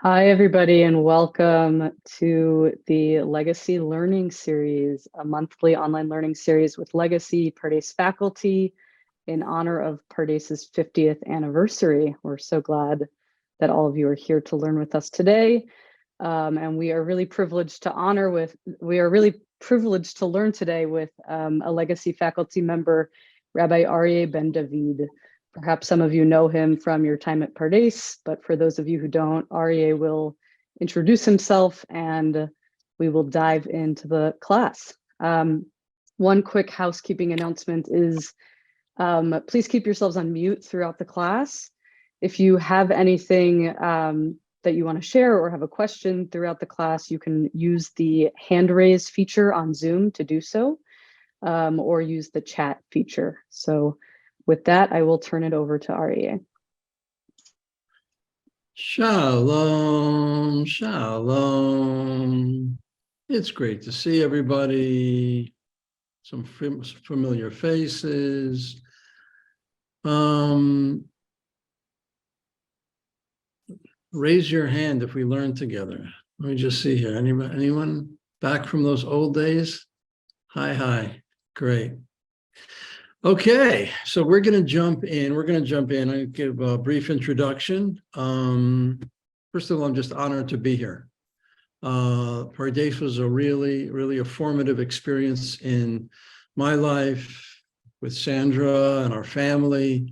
Hi, everybody, and welcome to the Legacy Learning Series, a monthly online learning series with Legacy Pardes faculty in honor of Pardes's 50th anniversary. We're so glad that all of you are here to learn with us today. And we are really privileged to learn today with a Legacy faculty member, Rabbi Aryeh Ben David. Perhaps some of you know him from your time at Pardes, but for those of you who don't, Aryeh will introduce himself and we will dive into the class. One quick housekeeping announcement is please keep yourselves on mute throughout the class. If you have anything that you want to share or have a question throughout the class, you can use the hand raise feature on Zoom to do so, or use the chat feature. So with that, I will turn it over to Aryeh. Shalom, shalom. It's great to see everybody, some familiar faces. Raise your hand if we learn together. Let me just see here. Anyone back from those old days? Hi. Great. Okay, so we're going to jump in. I'll give a brief introduction. First of all, I'm just honored to be here. Pardes was a really a formative experience in my life with Sandra and our family.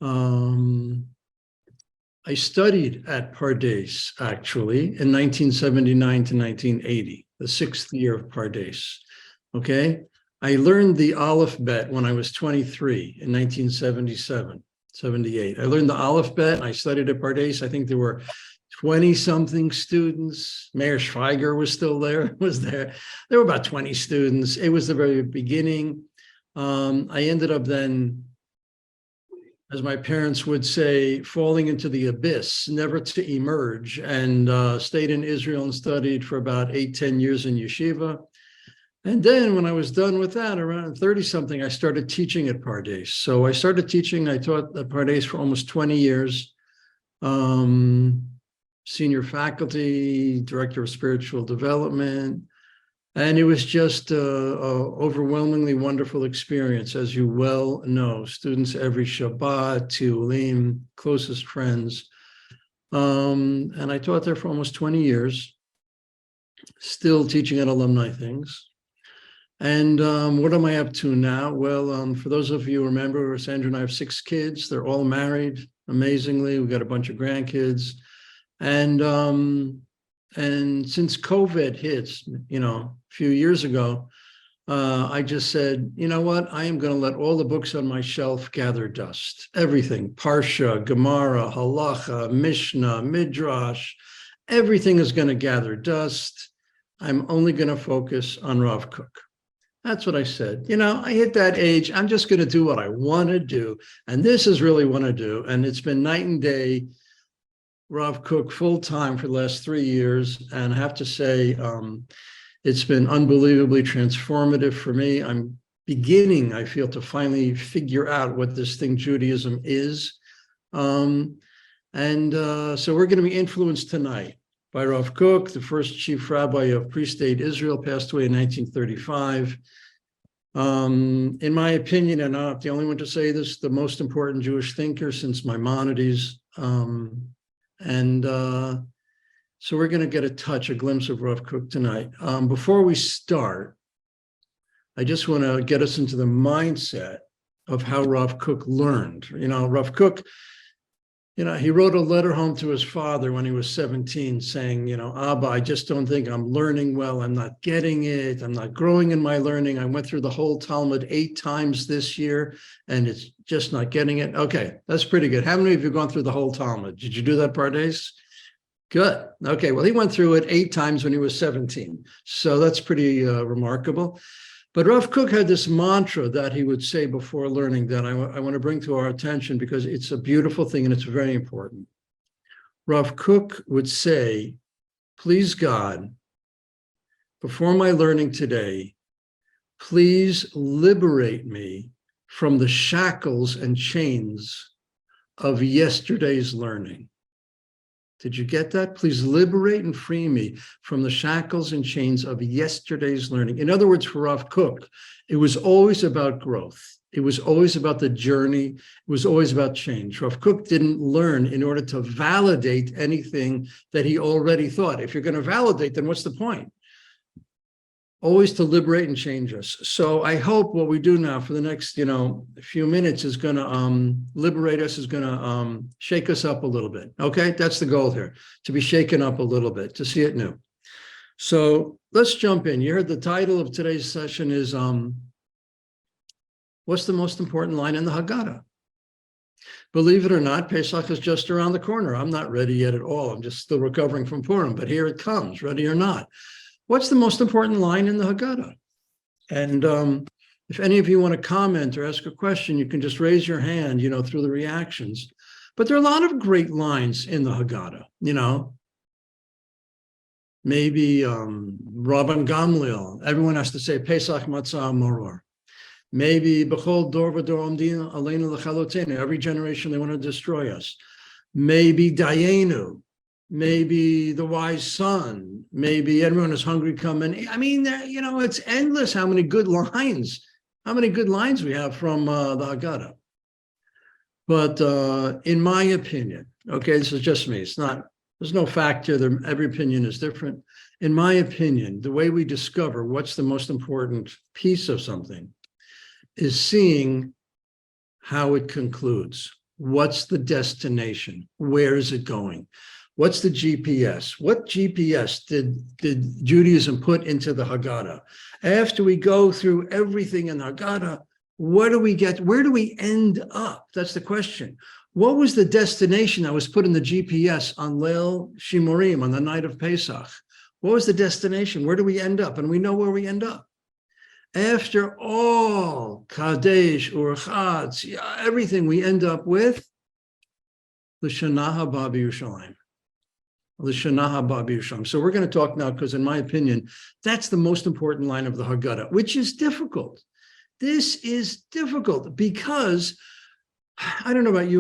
I studied at Pardes actually in 1979 to 1980, the 6th year of Pardes. Okay. I learned the alphabet when I was 23 in 1977, 78. I learned the alphabet and I studied at Pardes. I think there were 20-something students. Mayor Schweiger was still there, There were about 20 students. It was the very beginning. I ended up then, as my parents would say, falling into the abyss, never to emerge, and stayed in Israel and studied for about 8-10 years in yeshiva. And then when I was done with that, around 30-something, I started teaching at Pardes. So I started teaching, I taught at Pardes for almost 20 years, senior faculty, director of spiritual development. And it was just an overwhelmingly wonderful experience, as you well know. Students every Shabbat, Tiulim, closest friends. And I taught there for almost 20 years, still teaching at alumni things. And what am I up to now? Well, for those of you who remember, Sandra and I have 6 kids. They're all married, amazingly. We've got a bunch of grandkids. And since COVID hits, a few years ago, I just said, you know what? I am going to let all the books on my shelf gather dust. Everything, Parsha, Gemara, Halacha, Mishnah, Midrash, everything is going to gather dust. I'm only going to focus on Rav Kook. That's what I said. I hit that age. I'm just going to do what I want to do. And this is really what I do. And it's been night and day, Rav Kook full time for the last 3 years. And I have to say, it's been unbelievably transformative for me. I'm beginning, I feel, to finally figure out what this thing Judaism is. So we're going to be influenced tonight by Rav Kook, the first chief rabbi of pre-state Israel, passed away in 1935. In my opinion, and I'm not the only one to say this, the most important Jewish thinker since Maimonides. So we're going to get a glimpse of Rav Kook tonight. Before we start, I just want to get us into the mindset of how Rav Kook learned. Rav Kook, he wrote a letter home to his father when he was 17 saying, Abba, I just don't think I'm learning well. I'm not getting it. I'm not growing in my learning. I went through the whole Talmud 8 times this year and it's just not getting it. Okay, that's pretty good. How many of you have gone through the whole Talmud? Did you do that, Pardes? Good. Okay, well, he went through it 8 times when he was 17. So that's pretty remarkable. But Rav Kook had this mantra that he would say before learning that I want to bring to our attention because it's a beautiful thing and it's very important. Rav Kook would say, please God, before my learning today, please liberate me from the shackles and chains of yesterday's learning. Did you get that? Please liberate and free me from the shackles and chains of yesterday's learning. In other words, for Rav Kook, it was always about growth. It was always about the journey. It was always about change. Rav Kook didn't learn in order to validate anything that he already thought. If you're going to validate, then what's the point? Always to liberate and change us. So I hope what we do now for the next, few minutes is going to liberate us, is going to shake us up a little bit. Okay, that's the goal here, to be shaken up a little bit, to see it new. So let's jump in. You heard the title of today's session is what's the most important line in the Haggadah? Believe it or not, Pesach is just around the corner. I'm not ready yet at all. I'm just still recovering from Purim, but here it comes, ready or not. What's the most important line in the Haggadah? And if any of you want to comment or ask a question, you can just raise your hand, through the reactions. But there are a lot of great lines in the Haggadah, Maybe Rabban Gamliel, everyone has to say Pesach Matzah Moror. Maybe B'chol Dor V'Dor Omdin Aleinu L'Chalotenu, every generation they want to destroy us. Maybe Dayenu. Maybe the wise son, maybe everyone is hungry, come in. I mean, it's endless how many good lines we have from the Haggadah. But in my opinion, okay, this is just me. There's no fact here. Every opinion is different. In my opinion, the way we discover what's the most important piece of something is seeing how it concludes. What's the destination? Where is it going? What's the GPS? What GPS did Judaism put into the Haggadah? After we go through everything in the Haggadah, what do we get? Where do we end up? That's the question. What was the destination that was put in the GPS on Leil Shiurim, on the night of Pesach? What was the destination? Where do we end up? And we know where we end up. After all, Kadesh, Urchatz, everything, we end up with L'Shana Haba B'Yerushalayim. So we're going to talk now because, in my opinion, that's the most important line of the Haggadah, which is difficult. This is difficult because I don't know about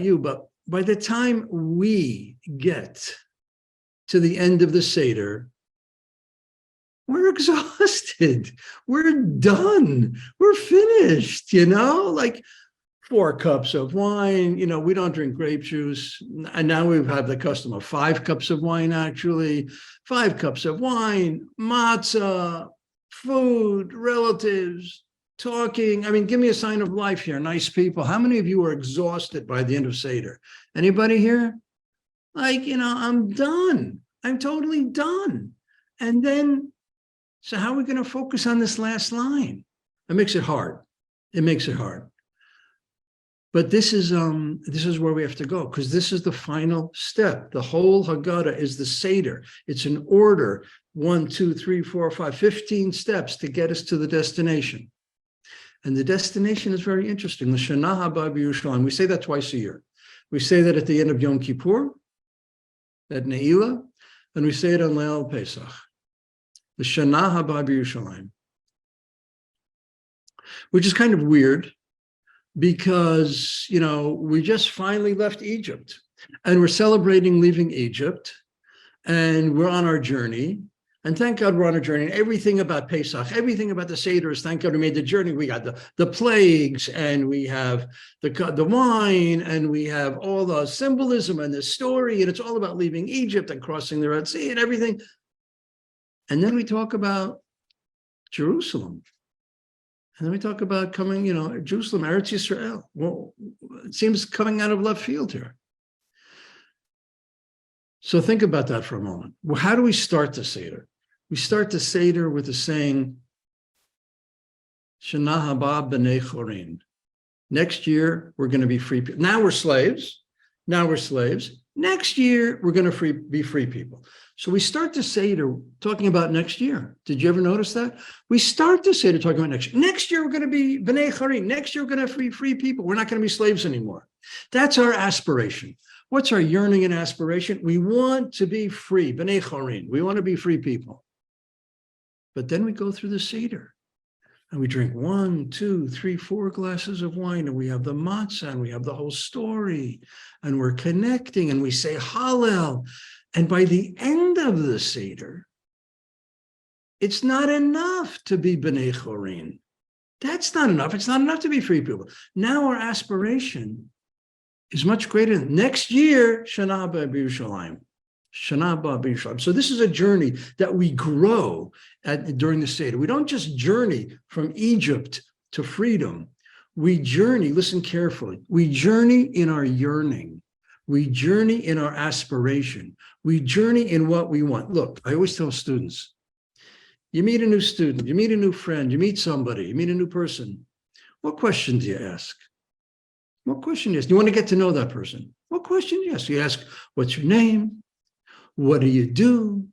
you, but by the time we get to the end of the Seder, we're exhausted. We're done. We're finished, like 4 cups of wine, we don't drink grape juice. And now we've had the custom of 5 cups of wine, actually. 5 cups of wine, matzah, food, relatives, talking. I mean, give me a sign of life here, nice people. How many of you are exhausted by the end of Seder? Anybody here? I'm done. I'm totally done. And then, so how are we going to focus on this last line? It makes it hard. But this is where we have to go, because this is the final step. The whole Haggadah is the Seder. It's an order, 1, 2, 3, 4, 5, 15 steps to get us to the destination. And the destination is very interesting. L'Shana Haba B'Yerushalayim. We say that twice a year. We say that at the end of Yom Kippur, at Ne'ilah, and we say it on Leil Pesach. L'Shana Haba B'Yerushalayim. Which is kind of weird, because, we just finally left Egypt and we're celebrating leaving Egypt and we're on our journey. And thank God we're on a journey. Everything about Pesach, everything about the Seder is thank God we made the journey. We got the plagues, and we have the wine, and we have all the symbolism and the story, and it's all about leaving Egypt and crossing the Red Sea and everything. And then we talk about Jerusalem. And then we talk about coming, Jerusalem, Eretz Yisrael. Well, it seems coming out of left field here. So think about that for a moment. Well, how do we start the Seder? We start the Seder with the saying, Shana haba b'nei chorin. Next year, we're going to be free people. Now we're slaves. Next year, we're going to be free people. So we start the Seder talking about next year. Did you ever notice that? We start the Seder talking about next year. Next year, we're going to be b'nei chorin. Next year, we're going to be free people. We're not going to be slaves anymore. That's our aspiration. What's our yearning and aspiration? We want to be free, b'nei chorin. We want to be free people. But then we go through the Seder. And we drink 1, 2, 3, 4 glasses of wine, and we have the matzah, and we have the whole story, and we're connecting, and we say Hallel. And by the end of the Seder, it's not enough to be B'nai Chorin. That's not enough. It's not enough to be free people. Now our aspiration is much greater. Next year, Shana Haba B'Yerushalayim. Shana Haba B'Yerushalayim. So this is a journey that we grow during the Seder. We don't just journey from Egypt to freedom. We journey, listen carefully, we journey in our yearning. We journey in our aspiration. We journey in what we want. Look, I always tell students, you meet a new student, you meet a new friend, you meet somebody, you meet a new person. What question do you ask? What question do you ask? You want to get to know that person. What question do you ask? You ask, what's your name? What do you do?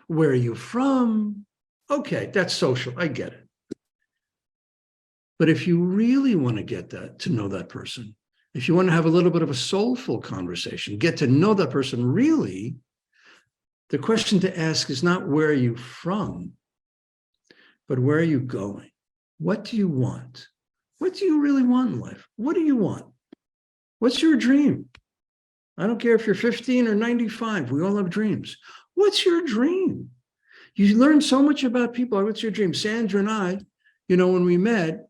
Where are you from? Okay, that's social. I get it. But if you really want to get to know that person, if you want to have a little bit of a soulful conversation, get to know that person really, the question to ask is not where are you from, but where are you going? What do you want? What do you really want in life? What do you want? What's your dream? I don't care if you're 15 or 95. We all have dreams. What's your dream? You learn so much about people. What's your dream? Sandra and I, when we met,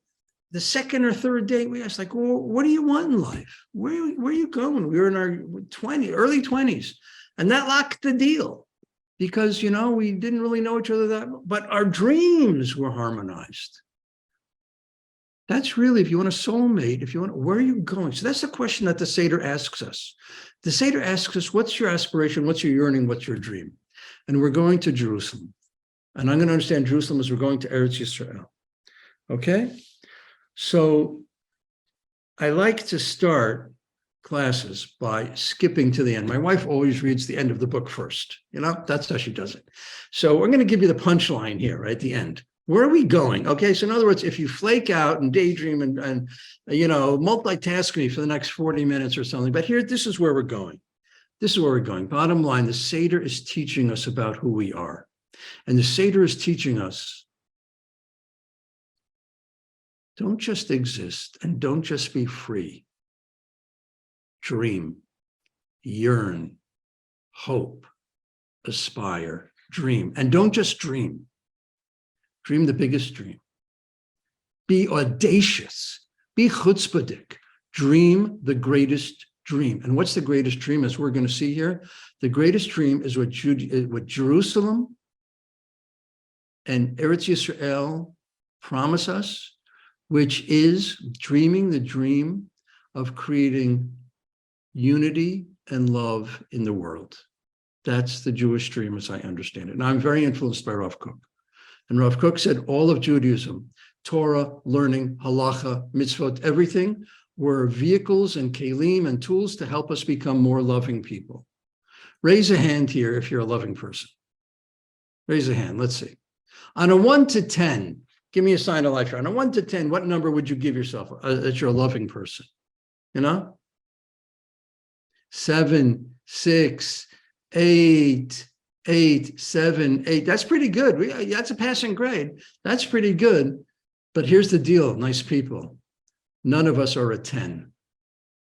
the second or third date, we asked, like, well, what do you want in life? Where are you going? We were in our early 20s. And that locked the deal because, we didn't really know each other but our dreams were harmonized. That's really, if you want a soulmate, where are you going? So that's the question that the Seder asks us. The Seder asks us, what's your aspiration? What's your yearning? What's your dream? And we're going to Jerusalem. And I'm going to understand Jerusalem as we're going to Eretz Yisrael. Okay? So I like to start classes by skipping to the end. My wife always reads the end of the book first. That's how she does it. So I'm going to give you the punchline here, right at the end. Where are we going? Okay, so in other words, if you flake out and daydream and multitask me for the next 40 minutes or something, but here, this is where we're going. This is where we're going. Bottom line, the Seder is teaching us about who we are. And the Seder is teaching us, don't just exist and don't just be free. Dream, yearn, hope, aspire, dream. And don't just dream. Dream the biggest dream. Be audacious. Be chutzpahdik. Dream the greatest dream. And what's the greatest dream, as we're going to see here? The greatest dream is what Jerusalem and Eretz Yisrael promise us, which is dreaming the dream of creating unity and love in the world. That's the Jewish dream as I understand it. And I'm very influenced by Rav Kook. And Rav Kook said all of Judaism, Torah, learning, halacha, mitzvot, everything were vehicles and kelim and tools to help us become more loving people. Raise a hand here if you're a loving person. Raise a hand. Let's see. On a 1 to 10, give me a sign of life. On a 1 to 10, what number would you give yourself that you're a loving person? 7, 6, 8, 7, 8. That's pretty good. That's a passing grade. That's pretty good. But here's the deal, nice people. None of us are a 10.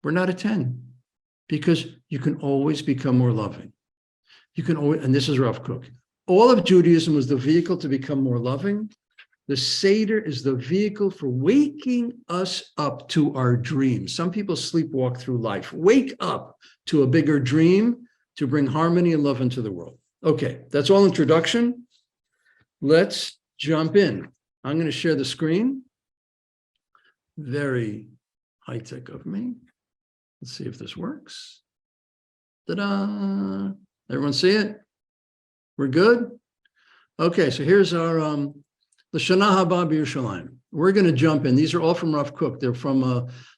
We're not a 10 because you can always become more loving. You can always, and this is Rav Kook. All of Judaism was the vehicle to become more loving. The Seder is the vehicle for waking us up to our dreams. Some people sleepwalk through life. Wake up to a bigger dream to bring harmony and love into the world. Okay, that's all introduction. Let's jump in. I'm going to share the screen. Very high-tech of me. Let's see if this works. Ta-da! Everyone see it? We're good? Okay, so here's our the Shana Haba B'Yerushalayim. We're going to jump in. These are all from Rav Kook. They're from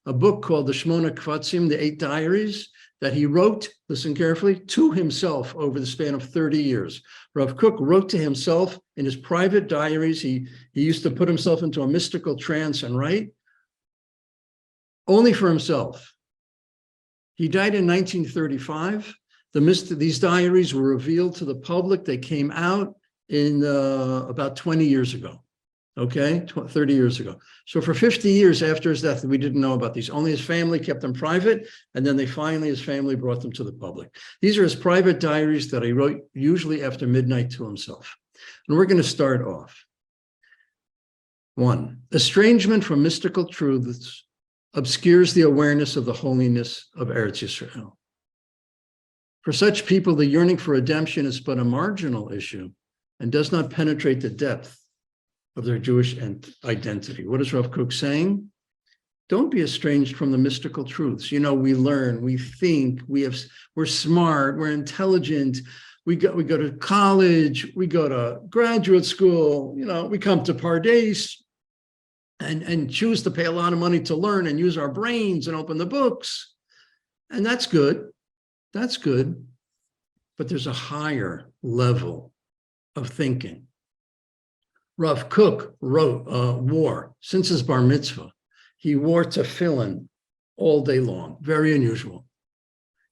a book called the Shmona Kvatzim, the 8 Diaries, that he wrote, listen carefully, to himself over the span of 30 years. Rav Kook wrote to himself in his private diaries. He used to put himself into a mystical trance and write only for himself. He died in 1935. These diaries were revealed to the public. They came out in about 20 years ago. okay, 30 years ago. So for 50 years after his death, we didn't know about these. Only his family kept them private, and then his family brought them to the public. These are his private diaries that he wrote usually after midnight to himself. And we're going to start off. 1, estrangement from mystical truths obscures the awareness of the holiness of Eretz Yisrael. For such people, the yearning for redemption is but a marginal issue and does not penetrate the depth of their Jewish identity. What is Rav Kook saying? Don't be estranged from the mystical truths. You know, we learn, we think, we're smart, we're intelligent. We go to college, we go to graduate school, you know, we come to Pardes and choose to pay a lot of money to learn and use our brains and open the books. And that's good. That's good. But there's a higher level of thinking. Rav Kook wore, since his bar mitzvah, he wore tefillin all day long. Very unusual.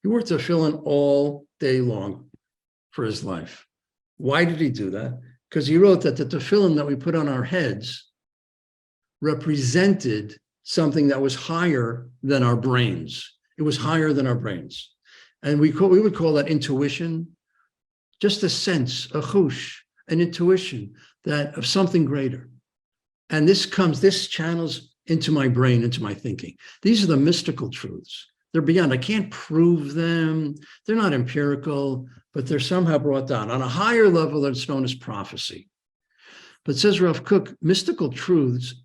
He wore tefillin all day long for his life. Why did he do that? Because he wrote that the tefillin that we put on our heads represented something that was higher than our brains. It was higher than our brains. And we would call that intuition, just a sense, a chush, an intuition that of something greater. And this channels into my brain, into my thinking. These are the mystical truths. They're beyond, I can't prove them. They're not empirical, but they're somehow brought down on a higher level that's known as prophecy. But says Rav Kook, mystical truths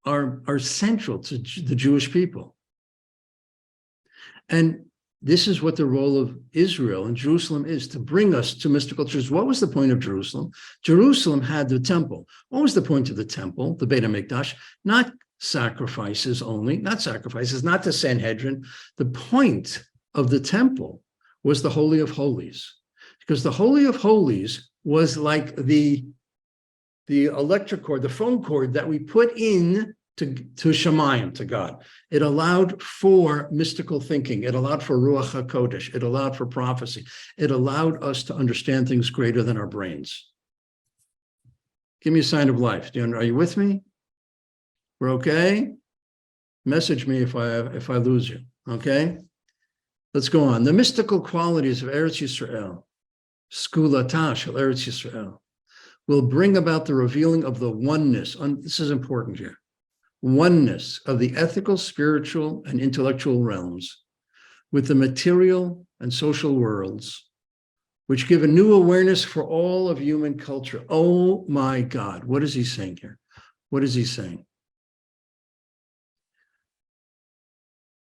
are central to the Jewish people. And this is what the role of Israel and Jerusalem is, to bring us to mystical truths. What was the point of Jerusalem? Jerusalem had the temple. What was the point of the temple, the Beit HaMikdash? Not sacrifices only, not the Sanhedrin. The point of the temple was the Holy of Holies, because the Holy of Holies was like the electric cord, the phone cord that we put in to Shemayim, to God. It allowed for mystical thinking. It allowed for Ruach HaKodesh. It allowed for prophecy. It allowed us to understand things greater than our brains. Give me a sign of life. Are you with me? We're okay? Message me if I lose you, okay? Let's go on. The mystical qualities of Eretz Yisrael, Skulata shel Eretz Yisrael, will bring about the revealing of the oneness. This is important here. Oneness of the ethical, spiritual, and intellectual realms with the material and social worlds, which give a new awareness for all of human culture. Oh my God, what is he saying here? What is he saying?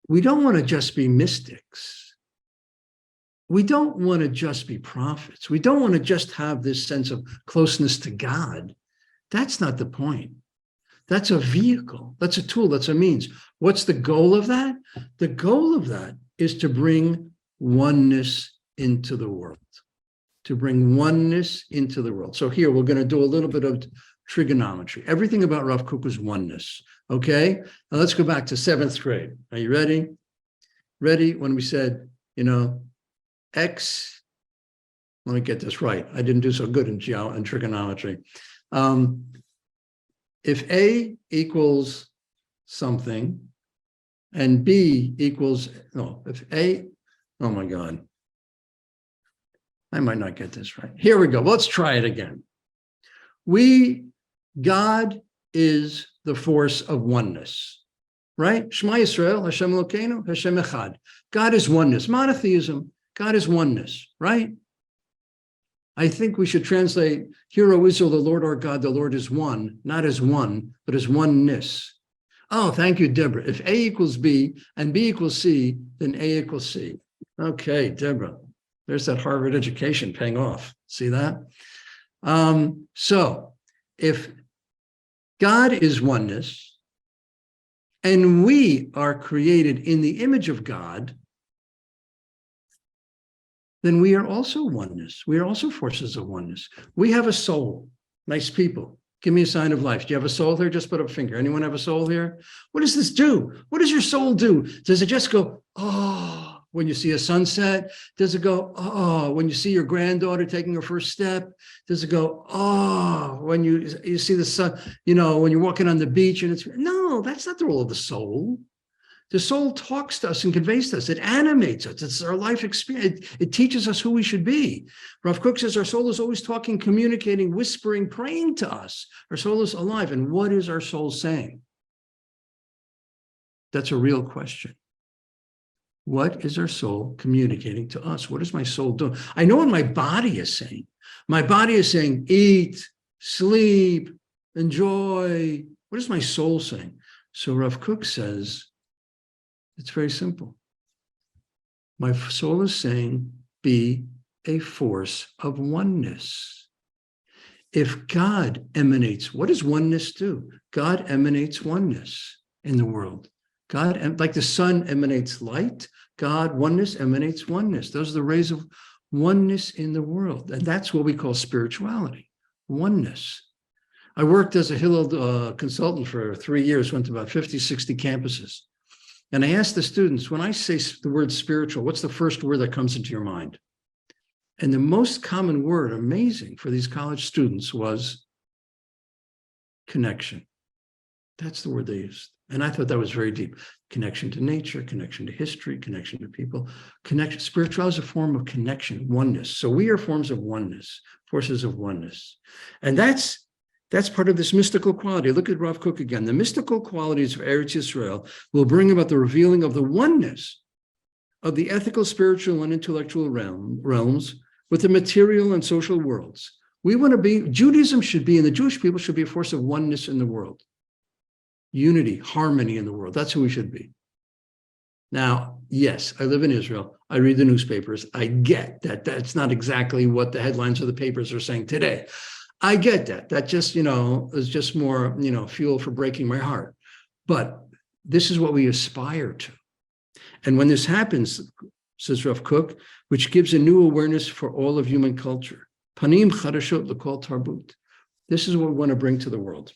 We don't want to just be mystics. We don't want to just be prophets. We don't want to just have this sense of closeness to God. That's not the point. That's a vehicle. That's a tool. That's a means. What's the goal of that? The goal of that is to bring oneness into the world. To bring oneness into the world. So here we're going to do a little bit of trigonometry. Everything about Rav Kook is oneness. Okay? Now let's go back to 7th grade. Are you ready? Ready when we said, X, let me get this right. I didn't do so good in trigonometry. If A equals something and B equals, if A, oh my God, I might not get this right. Here we go. Let's try it again. God is the force of oneness, right? Shema Yisrael, Hashem Elokeinu, Hashem Echad. God is oneness, monotheism. God is oneness, right? I think we should translate, Hear, O Israel, the Lord our God, the Lord is one, not as one, but as oneness. Oh, thank you, Deborah. If A equals B and B equals C, then A equals C. Okay, Deborah, there's that Harvard education paying off. See that? So if God is oneness and we are created in the image of God, then we are also oneness. We are also forces of oneness. We have a soul. Nice people. Give me a sign of life. Do you have a soul here? Just put up a finger. Anyone have a soul here? What does this do? What does your soul do? Does it just go, oh, when you see a sunset? Does it go, oh, when you see your granddaughter taking her first step? Does it go, oh, when you see the sun, when you're walking on the beach and no, that's not the role of the soul. The soul talks to us and conveys to us. It animates us. It's our life experience. It teaches us who we should be. Rav Kook says our soul is always talking, communicating, whispering, praying to us. Our soul is alive. And what is our soul saying? That's a real question. What is our soul communicating to us? What is my soul doing? I know what my body is saying. My body is saying, eat, sleep, enjoy. What is my soul saying? So Rav Kook says, it's very simple. My soul is saying, be a force of oneness. If God emanates, what does oneness do? God emanates oneness in the world. God, like the sun emanates light, oneness emanates oneness. Those are the rays of oneness in the world. And that's what we call spirituality, oneness. I worked as a Hillel consultant for 3 years, went to about 50, 60 campuses. And I asked the students, when I say the word spiritual, what's the first word that comes into your mind? And the most common word, amazing for these college students, was connection. That's the word they used. And I thought that was very deep. Connection to nature, connection to history, connection to people. Connection. Spirituality is a form of connection, oneness. So we are forms of oneness, forces of oneness. And that's part of this mystical quality. Look at Rav Kook again. The mystical qualities of Eretz Yisrael will bring about the revealing of the oneness of the ethical, spiritual, and intellectual realms with the material and social worlds. Judaism should be, and the Jewish people should be a force of oneness in the world. Unity, harmony in the world. That's who we should be. Now, yes, I live in Israel. I read the newspapers. I get that that's not exactly what the headlines of the papers are saying today. I get that. That just, is just more, fuel for breaking my heart. But this is what we aspire to. And when this happens, says Rav Kook, which gives a new awareness for all of human culture. Panim chadashot l'kol tarbut. This is what we want to bring to the world.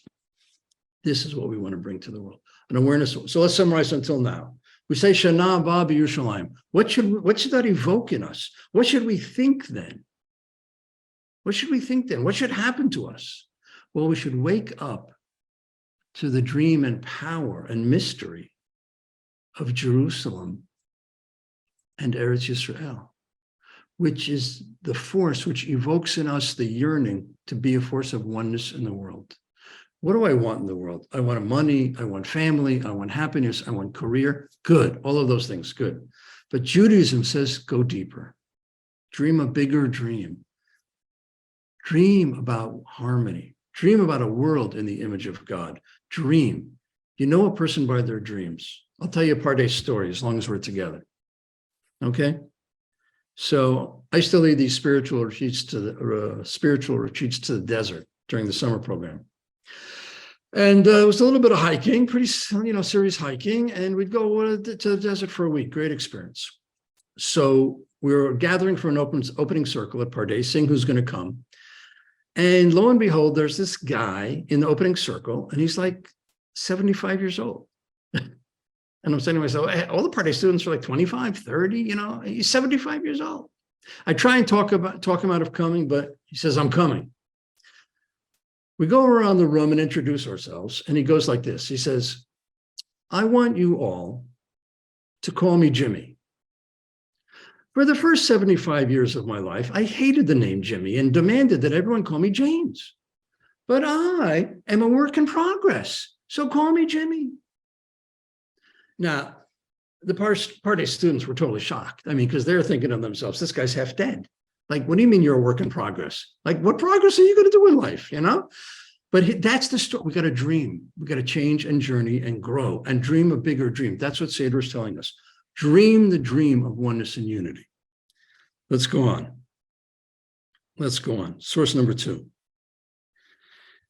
This is what we want to bring to the world. An awareness. So let's summarize until now. We say Shana Haba b'Yerushalayim. What should that evoke in us? What should we think then? What should we think then? What should happen to us? Well, we should wake up to the dream and power and mystery of Jerusalem and Eretz Yisrael, which is the force which evokes in us the yearning to be a force of oneness in the world. What do I want in the world? I want money, I want family, I want happiness, I want career. Good, all of those things, good. But Judaism says, go deeper. Dream a bigger dream. Dream about harmony. Dream about a world in the image of God. Dream. You know a person by their dreams. I'll tell you a Pardes story as long as we're together. Okay? So I still lead these spiritual retreats to the desert during the summer program. And it was a little bit of hiking, pretty, serious hiking. And we'd go to the desert for a week. Great experience. So we were gathering for an opening circle at Pardes, seeing who's going to come. And lo and behold, there's this guy in the opening circle, and he's like 75 years old. And I'm saying to myself, hey, all the Pardes students are like 25, 30, he's 75 years old. I try and talk him out of coming, but he says, I'm coming. We go around the room and introduce ourselves, and he goes like this. He says, I want you all to call me Jimmy. For the first 75 years of my life, I hated the name Jimmy and demanded that everyone call me James. But I am a work in progress, so call me Jimmy. Now, the Pardes students were totally shocked. Because they're thinking of themselves, this guy's half dead. Like, what do you mean you're a work in progress? Like, what progress are you going to do in life, But that's the story. We got to dream. We got to change and journey and grow and dream a bigger dream. That's what Seder is telling us. Dream the dream of oneness and unity. Let's go on. Source number 2.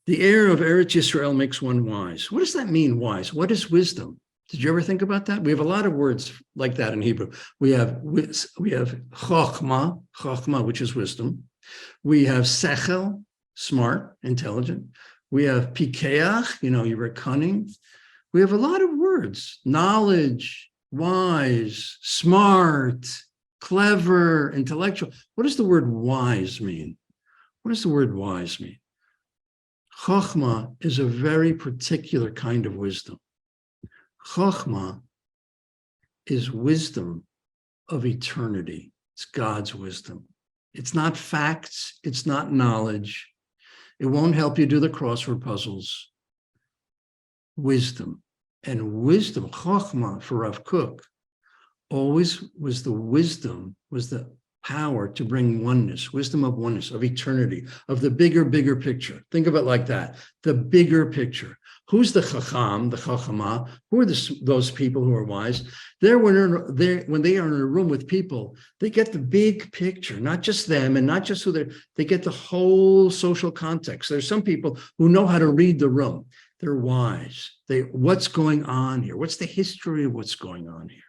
The air of Eretz Yisrael makes one wise. What does that mean, wise? What is wisdom? Did you ever think about that? We have a lot of words like that in Hebrew. We have chokhmah, which is wisdom. We have sechel, smart, intelligent. We have pikeach, you were cunning. We have a lot of words, knowledge, wise, smart, clever, intellectual. What does the word wise mean? What does the word wise mean? Chokhmah is a very particular kind of wisdom. Chokhmah is wisdom of eternity. It's God's wisdom. It's not facts. It's not knowledge. It won't help you do the crossword puzzles. Wisdom. And wisdom, Chokhmah for Rav Kook, always was the wisdom, was the power to bring oneness, wisdom of oneness, of eternity, of the bigger picture. Think of it like that, the bigger picture. Who's the chacham, the chachamah? Who are those people who are wise? When they are in a room with people, they get the big picture, not just them and not just who they get the whole social context. There's some people who know how to read the room. They're wise. What's going on here? What's the history of what's going on here?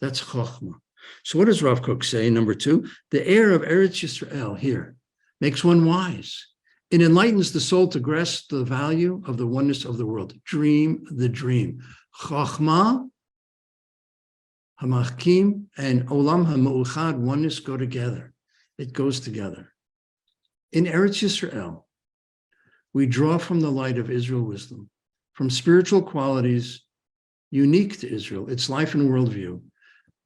That's chokhmah. So what does Rav Kook say? Number 2, the air of Eretz Yisrael here makes one wise. It enlightens the soul to grasp the value of the oneness of the world. Dream the dream. Chokhmah, Hamachkim, and Olam HaMe'uchad, oneness go together. It goes together. In Eretz Yisrael, we draw from the light of Israel wisdom, from spiritual qualities unique to Israel, its life and worldview,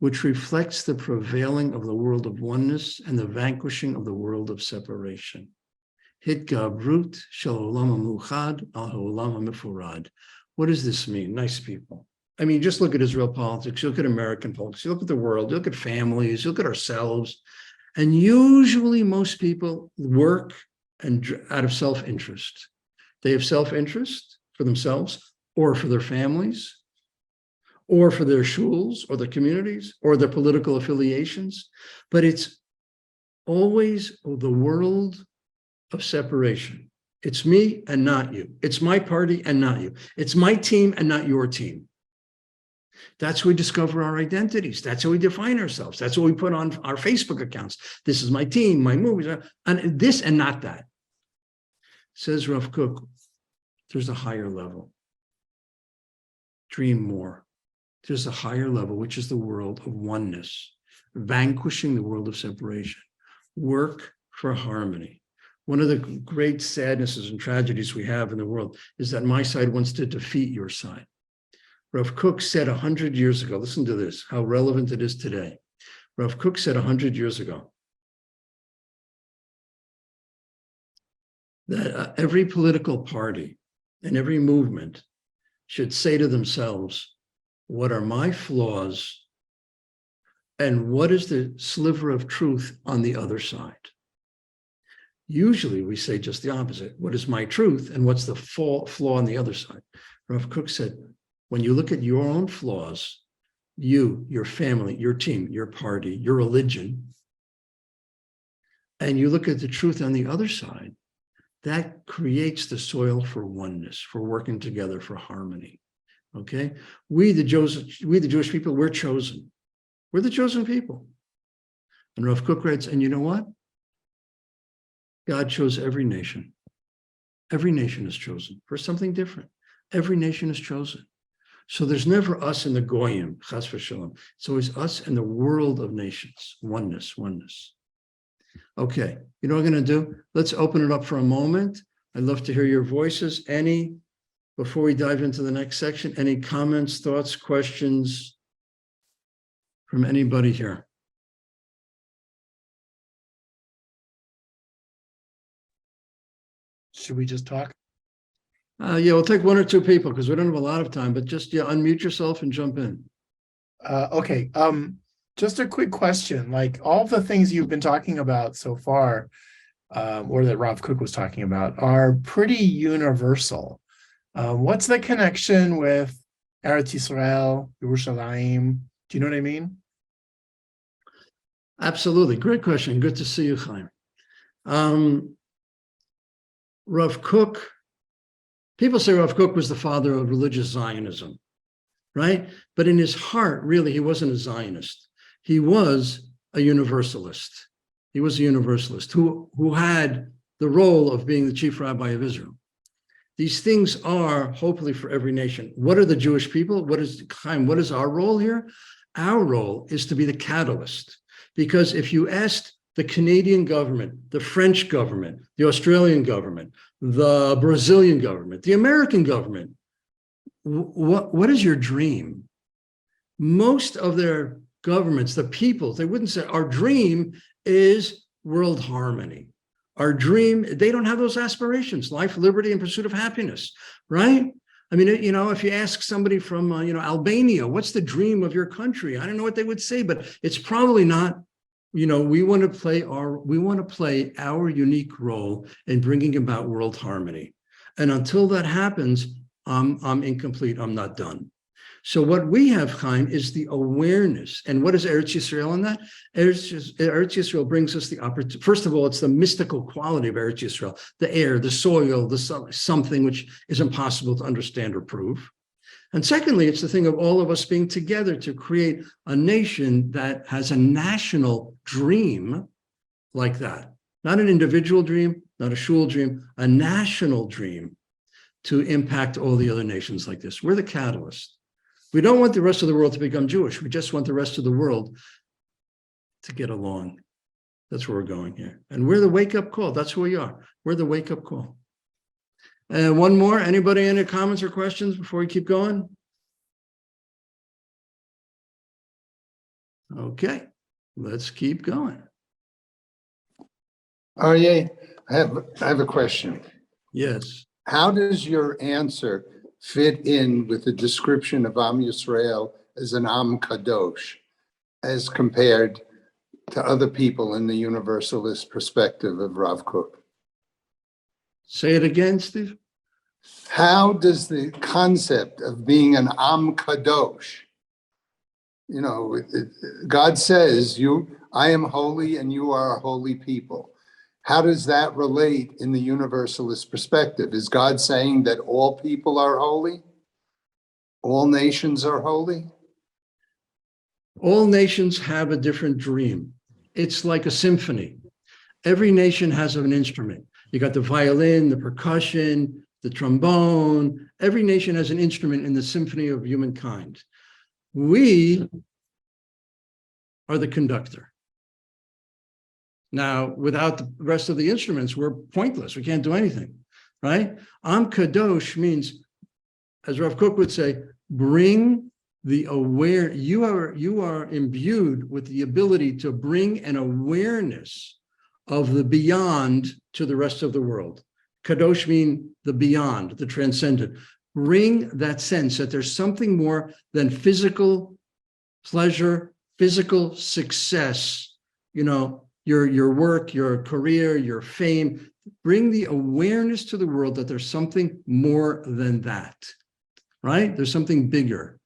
which reflects the prevailing of the world of oneness and the vanquishing of the world of separation. Hitgabrut shel olam ha'muchad al ha'olam ha'mefurad. What does this mean? Nice people. I mean, just look at Israel politics, you look at American politics, you look at the world, you look at families, you look at ourselves, and usually most people work and out of self-interest. They have self-interest for themselves or for their families, or for their shuls, or their communities, or their political affiliations, but it's always the world of separation. It's me and not you. It's my party and not you. It's my team and not your team. That's how we discover our identities. That's how we define ourselves. That's what we put on our Facebook accounts. This is my team, my movies, and this and not that. Says Rav Kook, there's a higher level. Dream more. There's a higher level, which is the world of oneness, vanquishing the world of separation. Work for harmony. One of the great sadnesses and tragedies we have in the world is that my side wants to defeat your side. Rav Kook said 100 years ago, listen to this, how relevant it is today. Rav Kook said 100 years ago that every political party and every movement should say to themselves, what are my flaws and what is the sliver of truth on the other side? Usually we say just the opposite. What is my truth and what's the flaw on the other side? Rav Kook said, when you look at your own flaws, you, your family, your team, your party, your religion, and you look at the truth on the other side, that creates the soil for oneness, for working together, for harmony. Okay, we the Jewish people, we're chosen. We're the chosen people. And Rav Kook writes, and you know what? God chose every nation. Every nation is chosen for something different. Every nation is chosen. So there's never us in the goyim, chas v'shalom. It's always us in the world of nations. Oneness, oneness. Okay, you know what I'm going to do? Let's open it up for a moment. I'd love to hear your voices. Before we dive into the next section, any comments, thoughts, questions from anybody here? Should we just talk? Yeah, we'll take 1 or 2 people because we don't have a lot of time, but just unmute yourself and jump in. Okay. Just a quick question. Like all the things you've been talking about so far, or that Rav Kook was talking about, are pretty universal. What's the connection with Eretz Yisrael, Yerushalayim? Do you know what I mean? Absolutely. Great question. Good to see you, Chaim. Rav Kook, people say Rav Kook was the father of religious Zionism, right? But in his heart, really, he wasn't a Zionist. He was a universalist. He was a universalist who had the role of being the chief rabbi of Israel. These things are hopefully for every nation. What are the Jewish people? What is our role here? Our role is to be the catalyst, because if you asked the Canadian government, the French government, the Australian government, the Brazilian government, the American government, what is your dream? Most of their governments, the people, they wouldn't say our dream is world harmony. Our dream, they don't have those aspirations, life, liberty, and pursuit of happiness, right? I mean, if you ask somebody from, Albania, what's the dream of your country? I don't know what they would say, but it's probably not, we want to play our unique role in bringing about world harmony. And until that happens, I'm incomplete. I'm not done. So what we have, Chaim, is the awareness. And what is Eretz Yisrael in that? Eretz Yisrael brings us the opportunity. First of all, it's the mystical quality of Eretz Yisrael, the air, the soil, the something which is impossible to understand or prove. And secondly, it's the thing of all of us being together to create a nation that has a national dream like that. Not an individual dream, not a shul dream, a national dream to impact all the other nations like this. We're the catalyst. We don't want the rest of the world to become Jewish. We just want the rest of the world to get along. That's where we're going here. And we're the wake-up call. That's who we are. We're the wake-up call. And one more. Anybody, any comments or questions before we keep going? Okay, let's keep going. Aryeh, I have a question. Yes. How does your answer fit in with the description of Am Yisrael as an Am Kadosh, as compared to other people in the universalist perspective of Rav Kook? Say it again, Steve. How does the concept of being an Am Kadosh, God says, I am holy and you are a holy people. How does that relate in the universalist perspective? Is God saying that all people are holy? All nations are holy? All nations have a different dream. It's like a symphony. Every nation has an instrument. You got the violin, the percussion, the trombone. Every nation has an instrument in the symphony of humankind. We are the conductor. Now, without the rest of the instruments, we're pointless. We can't do anything, right? Am Kadosh means, as Rav Kook would say, bring the aware. You are imbued with the ability to bring an awareness of the beyond to the rest of the world. Kadosh mean the beyond, the transcendent. Bring that sense that there's something more than physical pleasure, physical success, your work, your career, your fame. Bring the awareness to the world that there's something more than that, right? There's something bigger.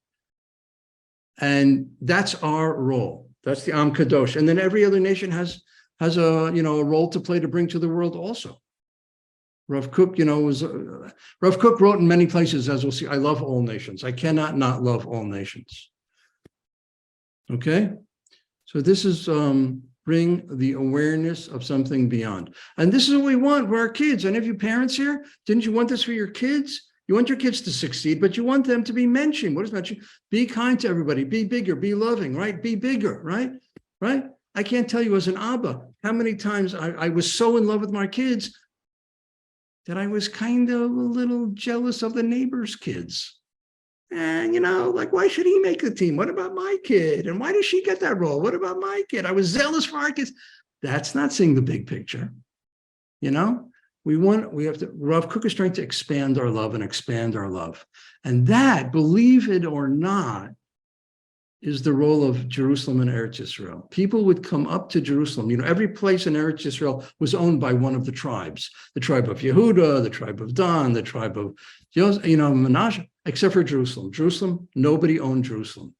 And that's our role. That's the Am Kadosh. And then every other nation has a role to play to bring to the world also. Rav Kook, Rav Kook wrote in many places, as we'll see, I love all nations. I cannot not love all nations. Okay? So this is bring the awareness of something beyond. And this is what we want for our kids. Any of you parents here, didn't you want this for your kids? You want your kids to succeed, but you want them to be mentioned. What is mentioned? Be kind to everybody, be bigger, be loving, right? Be bigger, right? Right? I can't tell you as an Abba, how many times I was so in love with my kids that I was kind of a little jealous of the neighbor's kids. And, why should he make the team? What about my kid? And why does she get that role? What about my kid? I was zealous for our kids. That's not seeing the big picture. Rav Kook is trying to expand our love and expand our love. And that, believe it or not, is the role of Jerusalem and Eretz Yisrael. People would come up to Jerusalem. Every place in Eretz Yisrael was owned by one of the tribes. The tribe of Yehuda, the tribe of Dan, the tribe of Menashe, except for Jerusalem. Jerusalem, nobody owned Jerusalem.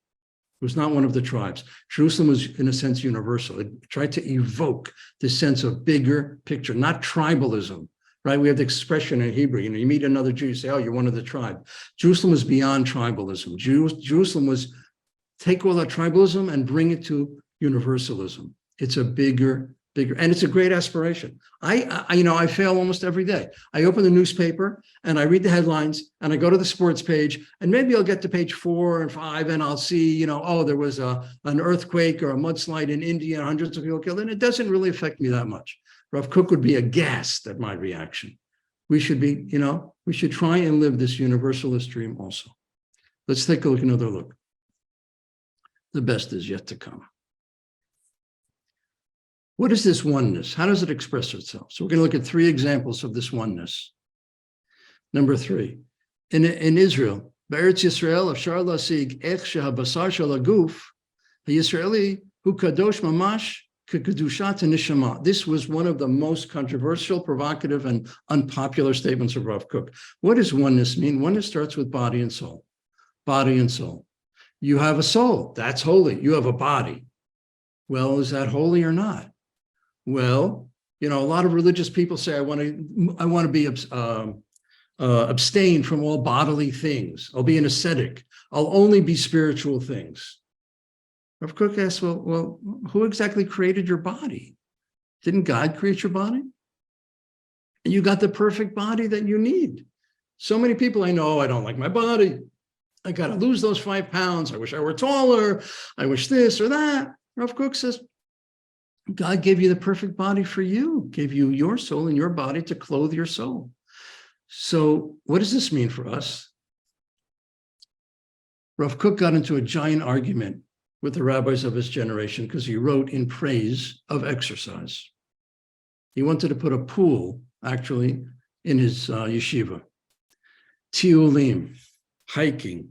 It was not one of the tribes. Jerusalem was, in a sense, universal. It tried to evoke this sense of bigger picture, not tribalism, right? We have the expression in Hebrew, you meet another Jew, you say, oh, you're one of the tribe. Jerusalem was beyond tribalism. Jerusalem was take all that tribalism and bring it to universalism. It's a bigger bigger. And it's a great aspiration. I fail almost every day. I open the newspaper and I read the headlines and I go to the sports page and maybe I'll get to page 4 and 5 and I'll see, oh, there was an earthquake or a mudslide in India and hundreds of people killed. And it doesn't really affect me that much. Rav Kook would be aghast at my reaction. We should be, we should try and live this universalist dream also. Let's take a look, another look. The best is yet to come. What is this oneness? How does it express itself? So we're going to look at 3 examples of this oneness. Number 3, in Israel, Be'eretz Yisrael, Afshar Lasig Ech Shehabasar Shel Haguf, HaYisraeli Hu Kadosh Mamash Kedushat Neshama. This was one of the most controversial, provocative, and unpopular statements of Rav Kook. What does oneness mean? Oneness starts with body and soul. Body and soul. You have a soul, that's holy. You have a body. Well, is that holy or not? Well, a lot of religious people say, I want to be abstain from all bodily things. I'll be an ascetic. I'll only be spiritual things. Rav Kook asks, well, who exactly created your body? Didn't God create your body? And you got the perfect body that you need. So many people I know, I don't like my body. I got to lose those 5 pounds. I wish I were taller. I wish this or that. Rav Kook says, God gave you the perfect body for you, gave you your soul and your body to clothe your soul. So what does this mean for us? Rav Kook got into a giant argument with the rabbis of his generation because he wrote in praise of exercise. He wanted to put a pool, actually, in his yeshiva. Tiulim, hiking,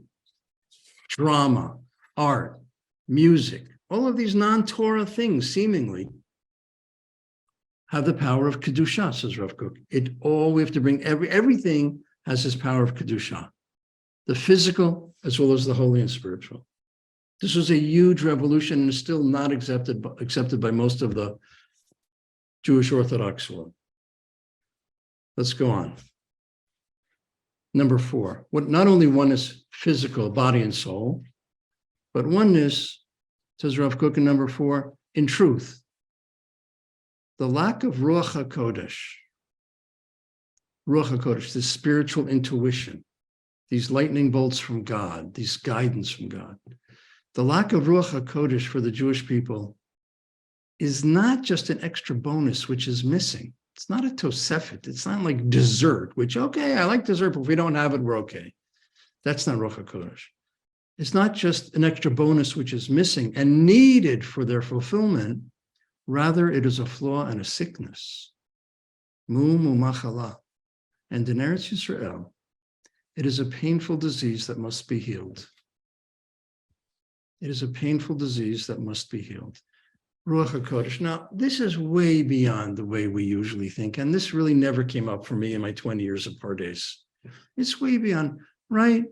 drama, art, music, all of these non-Torah things seemingly have the power of Kedusha, says Rav Kook. We have to bring everything has this power of Kedusha, the physical as well as the holy and spiritual. This was a huge revolution and is still not accepted by most of the Jewish Orthodox world. Let's go on. Number 4, not only oneness physical, body and soul, but oneness, says Rav Kook in number 4, in truth. The lack of Ruach HaKodesh, this spiritual intuition, these lightning bolts from God, these guidance from God. The lack of Ruach HaKodesh for the Jewish people is not just an extra bonus which is missing. It's not a tosefet. It's not like dessert, which, okay, I like dessert, but if we don't have it, we're okay. That's not Ruach HaKodesh. It's not just an extra bonus which is missing and needed for their fulfillment. Rather, it is a flaw and a sickness. Machala. And in Eretz Yisrael, it is a painful disease that must be healed. It is a painful disease that must be healed. Ruach HaKodesh. Now, this is way beyond the way we usually think, and this really never came up for me in my 20 years of Pardes. It's way beyond, right?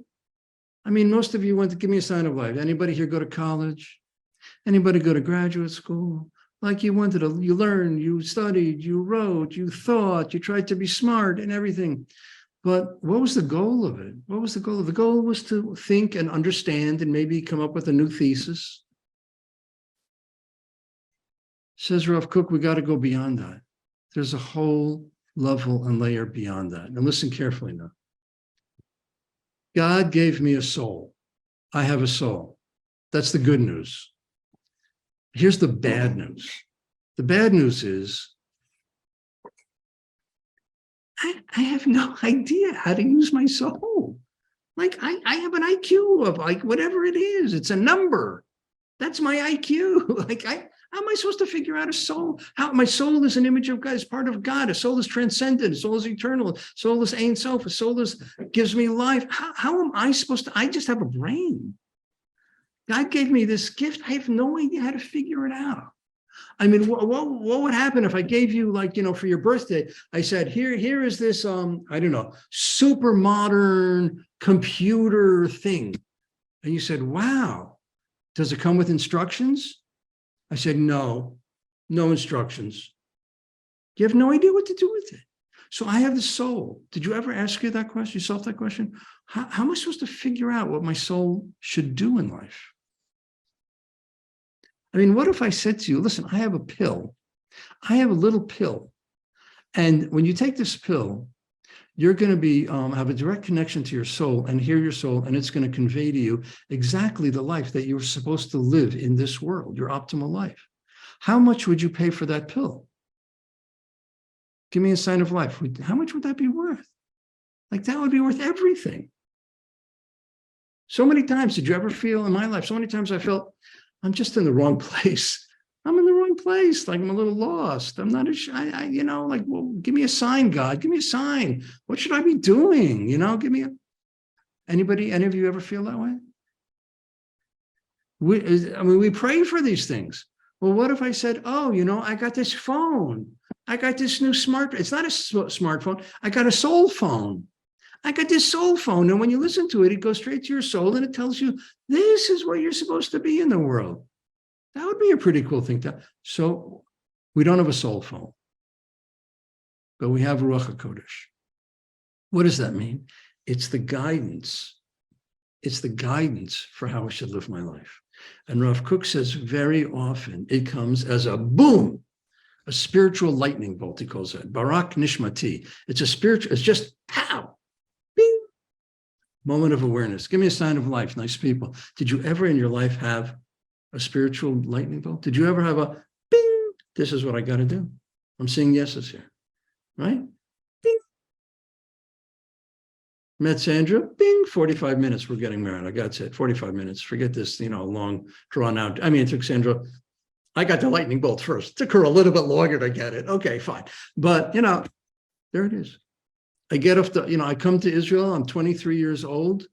I mean, most of you went to give me a sign of life. Anybody here go to college? Anybody go to graduate school? Like you learned, you studied, you wrote, you thought, you tried to be smart and everything. But what was the goal of it? What was the goal? The goal was to think and understand and maybe come up with a new thesis. Says Rav Kook, we got to go beyond that. There's a whole level and layer beyond that. And listen carefully now. God gave me a soul. I have a soul. That's the good news. Here's the bad news. The bad news is I have no idea how to use my soul. Like I have an IQ of like whatever it is. It's a number. That's my IQ. Like how am I supposed to figure out a soul? How my soul is an image of God, is part of God. A soul is transcendent. A soul is eternal. A soul is Ein Sof. A soul gives me life. How am I supposed to? I just have a brain. God gave me this gift. I have no idea how to figure it out. I mean, what would happen if I gave you, like, for your birthday, I said, here is this, I don't know, super modern computer thing. And you said, wow, does it come with instructions? I said, no instructions. You have no idea what to do with it. So I have the soul. Did you ever ask yourself that question? How am I supposed to figure out what my soul should do in life? I mean, what if I said to you, listen, I have a pill I have a little pill. And when you take this pill, you're going to be have a direct connection to your soul and hear your soul, and it's going to convey to you exactly the life that you're supposed to live in this world, your optimal life. How much would you pay for that pill? Give me a sign of life. How much would that be worth? Like, that would be worth everything. So many times did you ever feel in my life, so many times I felt I'm just in the wrong place. I'm in the wrong place. Like, I'm a little lost. I'm not, like, well, give me a sign, God. Give me a sign. What should I be doing? Give me any of you ever feel that way? We pray for these things. Well, what if I said, oh, I got this phone. I got this new it's not a smartphone. I got a soul phone. I got this soul phone. And when you listen to it, it goes straight to your soul and it tells you, this is where you're supposed to be in the world. That would be a pretty cool thing. So we don't have a soul phone, but we have Ruach HaKodesh. What does that mean? It's the guidance. It's the guidance for how I should live my life. And Rav Kook says very often it comes as a boom, a spiritual lightning bolt, he calls it. Barak Nishmati. It's just pow, bing, moment of awareness. Give me a sign of life, nice people. Did you ever in your life have a spiritual lightning bolt? Did you ever have a bing? This is what I got to do. I'm seeing yeses here, right? Bing. Met Sandra, bing, 45 minutes, we're getting married. I got it, 45 minutes. Forget this, long, drawn out. I mean, it took Sandra, I got the lightning bolt first. It took her a little bit longer to get it. Okay, fine. But, there it is. I get off I come to Israel. I'm 23 years old.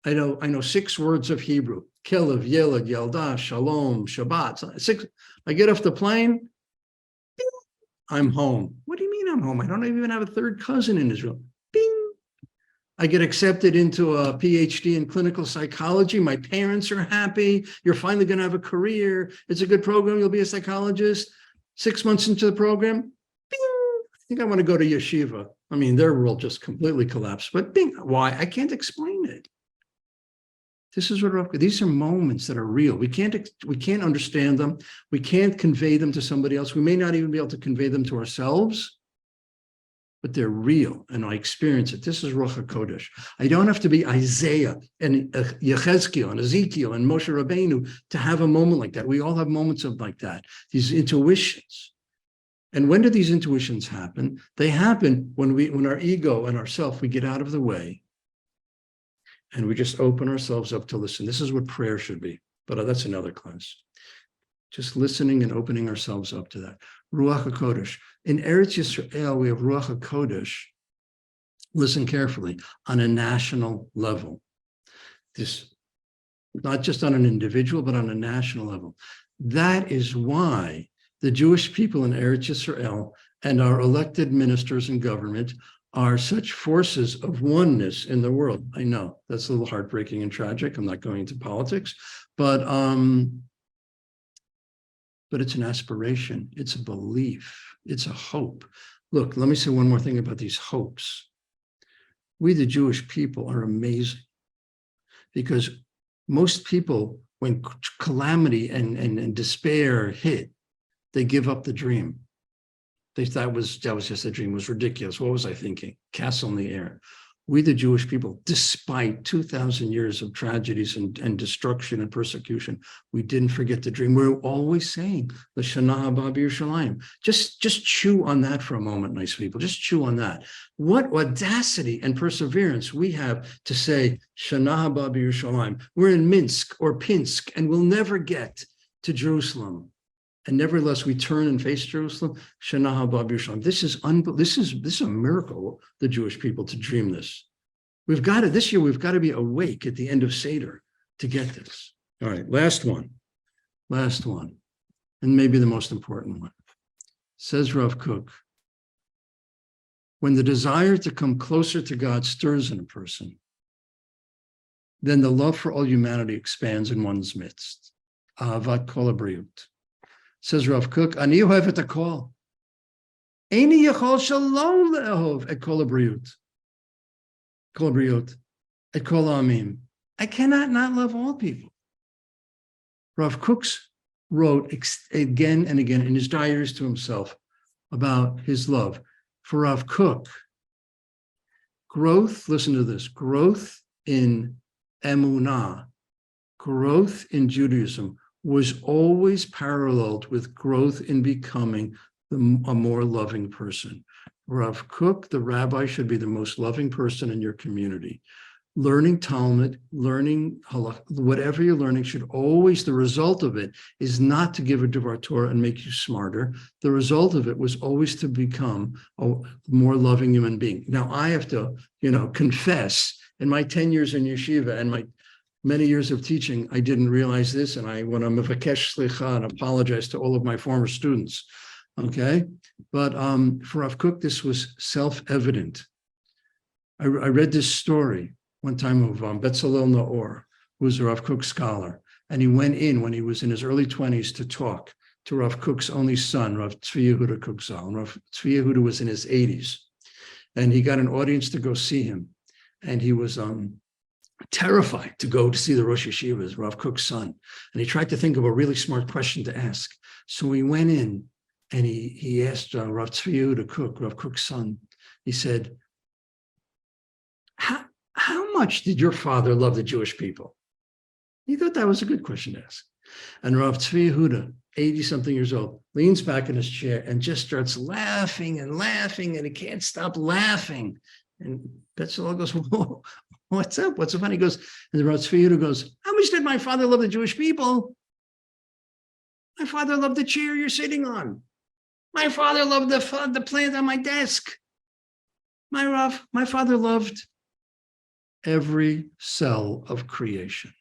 I know 6 words of Hebrew. Kelev, Yeled, Yelda, Shalom, Shabbat. 6. I get off the plane. Bing, I'm home. What do you mean I'm home? I don't even have a third cousin in Israel. Bing. I get accepted into a PhD in clinical psychology. My parents are happy. You're finally going to have a career. It's a good program. You'll be a psychologist. 6 months into the program, bing. I think I want to go to yeshiva. I mean, their world just completely collapsed. But bing, why? I can't explain it. This is these are moments that are real. We can't understand them. We can't convey them to somebody else. We may not even be able to convey them to ourselves, but they're real, and I experience it. This is Ruach HaKodesh. I don't have to be Isaiah and Yechezkiel and Ezekiel and Moshe Rabbeinu to have a moment like that. We all have moments like that, these intuitions. And when do these intuitions happen? They happen when our ego and ourself, we get out of the way, and we just open ourselves up to listen. This is what prayer should be, but that's another class. Just listening and opening ourselves up to that. Ruach HaKodesh. In Eretz Yisrael, we have Ruach HaKodesh, listen carefully, on a national level. This, not just on an individual, but on a national level. That is why the Jewish people in Eretz Yisrael and our elected ministers and government are such forces of oneness in the world. I know that's a little heartbreaking and tragic. I'm not going into politics, but it's an aspiration. It's a belief. It's a hope. Look, let me say one more thing about these hopes. We, the Jewish people, are amazing because most people, when calamity and despair hit, they give up the dream. They thought that was just a dream. It was ridiculous. What was I thinking? Castle in the air. We, the Jewish people, despite 2,000 years of tragedies and destruction and persecution, we didn't forget the dream. We're always saying, L'shana haba b'Yerushalayim. Just chew on that for a moment, nice people. Just chew on that. What audacity and perseverance we have to say, Shana haba b'Yerushalayim. We're in Minsk or Pinsk, and we'll never get to Jerusalem. And nevertheless, we turn and face Jerusalem. Shana haba b'Yerushalayim. This is a miracle, the Jewish people, to dream this. This year, we've got to be awake at the end of Seder to get this. All right, last one, and maybe the most important one. Says Rav Kook, when the desire to come closer to God stirs in a person, then the love for all humanity expands in one's midst. Ahavat kol habriut. Says Rav Kook, Ani ohev et hakol. Eini yachol shalom le'ehov et kol habriut. Kol habriut. Et kol ha'amim. I cannot not love all people. Rav Kook's wrote again and again in his diaries to himself about his love. For Rav Kook, growth, listen to this, growth in emunah, growth in Judaism was always paralleled with growth in becoming a more loving person. Rav Kook, the rabbi, should be the most loving person in your community. Learning Talmud, learning halakha, whatever you're learning should always, the result of it is not to give a Devar Torah and make you smarter. The result of it was always to become a more loving human being. Now, I have to, confess, in my 10 years in yeshiva and my many years of teaching, I didn't realize this, and I want to mevakesh slicha and apologize to all of my former students, okay? But for Rav Kook, this was self-evident. I read this story one time of Betzalel Naor, who was a Rav Kook scholar, and he went in when he was in his early 20s to talk to Rav Kook's only son, Rav Tzvi Yehuda Kook Zal, and Rav Tzvi Yehuda was in his 80s, and he got an audience to go see him, and he was terrified to go to see the Rosh Yeshiva, Rav Kook's son, and he tried to think of a really smart question to ask. So he went in and he asked Rav Tzvi Yehuda Kook, Rav Kook's son, he said, how much did your father love the Jewish people? He thought that was a good question to ask. And Rav Tzvi Yehuda, 80-something years old, leans back in his chair and just starts laughing and laughing, and he can't stop laughing. And Betzalel goes, whoa, what's up? What's so funny? He goes, and the Rav Tzvi Yehuda goes, how much did my father love the Jewish people? My father loved the chair you're sitting on. My father loved the plant on my desk. My father loved every cell of creation.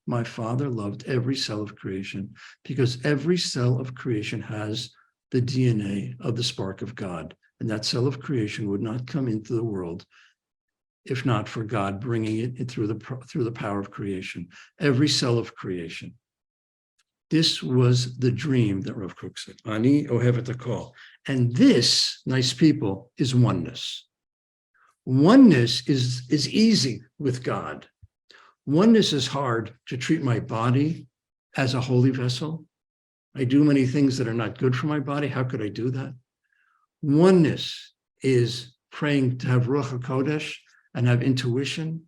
My father loved every cell of creation because every cell of creation has the DNA of the spark of God. And that cell of creation would not come into the world if not for God bringing it through the power of creation. Every cell of creation. This was the dream that Rav Kook said. Ani ohevet hakol. And this, nice people, is oneness. Oneness is easy with God. Oneness is hard to treat my body as a holy vessel. I do many things that are not good for my body. How could I do that? Oneness is praying to have Ruach HaKodesh and have intuition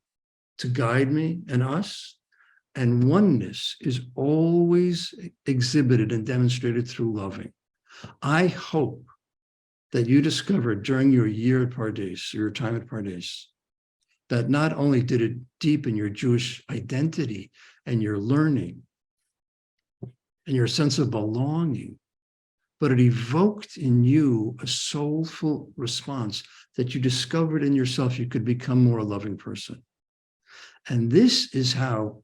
to guide me and us. And oneness is always exhibited and demonstrated through loving. I hope that you discovered during your year at Pardes, your time at Pardes, that not only did it deepen your Jewish identity and your learning and your sense of belonging, but it evoked in you a soulful response that you discovered in yourself you could become more a loving person. And this is how